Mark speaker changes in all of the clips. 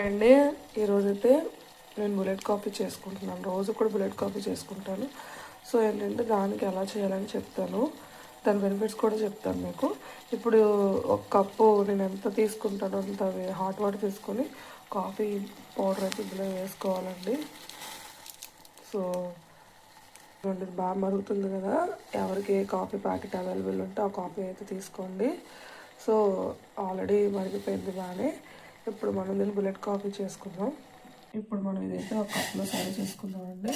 Speaker 1: అండి ఈరోజైతే నేను బుల్లెట్ కాఫీ చేసుకుంటున్నాను. రోజు కూడా బుల్లెట్ కాఫీ చేసుకుంటాను. సో ఏంటంటే దానికి ఎలా చేయాలని చెప్తాను, దాని బెనిఫిట్స్ కూడా చెప్తాను మీకు. ఇప్పుడు ఒక కప్పు నేను ఎంత తీసుకుంటానో అంత హాట్ వాటర్ తీసుకొని కాఫీ పౌడర్ అయితే ఇందులో వేసుకోవాలండి. సో బాగా మరుగుతుంది కదా, ఎవరికి కాఫీ ప్యాకెట్ అవైలబుల్ ఉంటే ఆ కాఫీ అయితే తీసుకోండి. సో ఆల్రెడీ మరిగిపోయింది బాగానే. ఇప్పుడు మనం దీన్ని బుల్లెట్ కాఫీ చేసుకుందాం. ఇప్పుడు మనం ఇదైతే ఒక కప్లో సర్వ్ చేసుకుందామండి.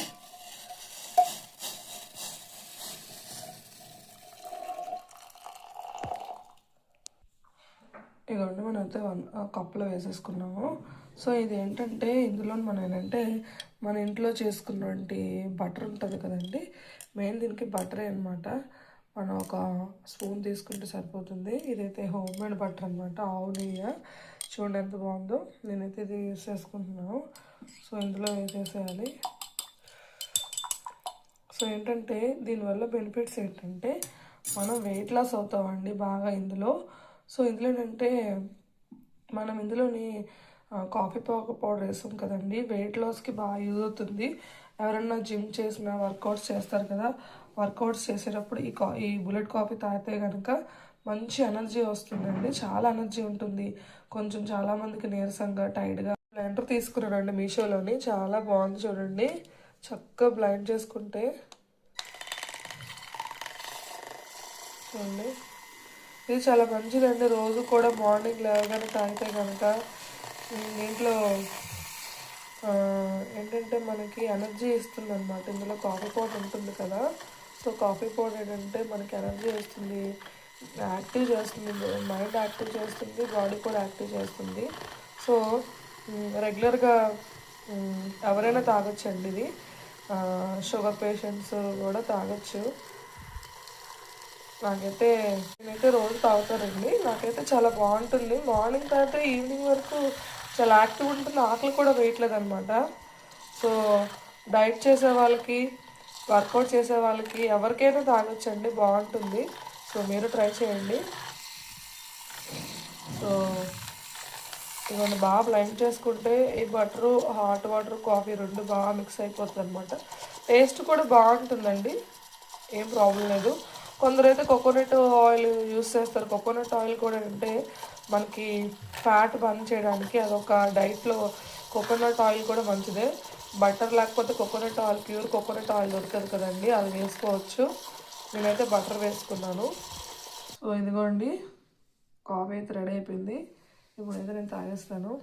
Speaker 1: ఇదిగోండి మనం అయితే కప్లో వేసేసుకున్నాము. సో ఇది ఏంటంటే ఇందులో మనం ఏంటంటే మన ఇంట్లో చేసుకున్నటువంటి బటర్ ఉంటుంది కదండి, మెయిన్ దీనికి బటరే అనమాట. మనం ఒక స్పూన్ తీసుకుంటే సరిపోతుంది. ఇదైతే హోమ్ మేడ్ బటర్ అనమాట, ఆవు నెయ్యి. చూడండి ఎంత బాగుందో. నేనైతే ఇది యూస్ చేసుకుంటున్నాను. సో ఇందులో వేసేసేయాలి. సో ఏంటంటే దీనివల్ల బెనిఫిట్స్ ఏంటంటే మనం వెయిట్ లాస్ అవుతామండి బాగా ఇందులో. సో ఇందులో ఏంటంటే మనం ఇందులోని కాఫీ పౌడర్ వేసాం కదండి, వెయిట్ లాస్కి బాగా యూజ్ అవుతుంది. ఎవరన్నా జిమ్ చేసిన వర్కౌట్స్ చేస్తారు కదా, వర్కౌట్స్ చేసేటప్పుడు ఈ బుల్లెట్ కాఫీ తాగితే కనుక మంచి ఎనర్జీ వస్తుందండి. చాలా ఎనర్జీ ఉంటుంది. కొంచెం చాలామందికి నీరసంగా టైట్గా. బ్లెండర్ తీసుకున్నానండి మీషోలోని, చాలా బాగుంది చూడండి. చక్కగా బ్లైండ్ చేసుకుంటే చూడండి, ఇది చాలా మంచిదండి. రోజు కూడా మార్నింగ్ లేవగానే తాగితే కనుక దీంట్లో ఏంటంటే మనకి ఎనర్జీ ఇస్తుంది అనమాట. ఇందులో కాఫీ పౌడర్ ఉంటుంది కదా, సో కాఫీ పౌడర్ ఏంటంటే మనకి ఎనర్జీ ఇస్తుంది, యాక్టివ్ చేస్తుంది, మైండ్ యాక్టివ్ చేస్తుంది, బాడీ కూడా యాక్టివ్ చేస్తుంది. సో రెగ్యులర్గా ఎవరైనా తాగొచ్చండి ఇది. షుగర్ పేషెంట్స్ కూడా తాగొచ్చు. నేనైతే రోజు తాగుతానండి. నాకైతే చాలా బాగుంటుంది. మార్నింగ్ తాగితే ఈవినింగ్ వరకు చాలా యాక్టివ్ ఉంటుంది, ఆకలి కూడా వేయట్లేదు అనమాట. సో డైట్ చేసే వాళ్ళకి, వర్కౌట్ చేసే వాళ్ళకి ఎవరికైనా తాగొచ్చండి, బాగుంటుంది. సో మీరు ట్రై చేయండి. సో ఇవన్నీ బాగా బ్లెండ్ చేసుకుంటే ఈ బటరు, హాట్ వాటర్, కాఫీ రెండు బాగా మిక్స్ అయిపోతుంది అనమాట. టేస్ట్ కూడా బాగుంటుందండి, ఏం ప్రాబ్లం లేదు. కొందరైతే కోకోనట్ ఆయిల్ యూస్ చేస్తారు. కోకోనట్ ఆయిల్ కూడా అంటే మనకి ఫ్యాట్ బర్న్ చేయడానికి అదొక డైట్లో కోకోనట్ ఆయిల్ కూడా మంచిదే. బటర్ లేకపోతే coconut oil, pure coconut oil దొరుకుతుంది కదండి, అది వేసుకోవచ్చు. నేనైతే బటర్ వేసుకున్నాను. సో ఇదిగోండి కాఫీ అయితే రెడీ అయిపోయింది. ఇప్పుడైతే నేను తాగేస్తాను.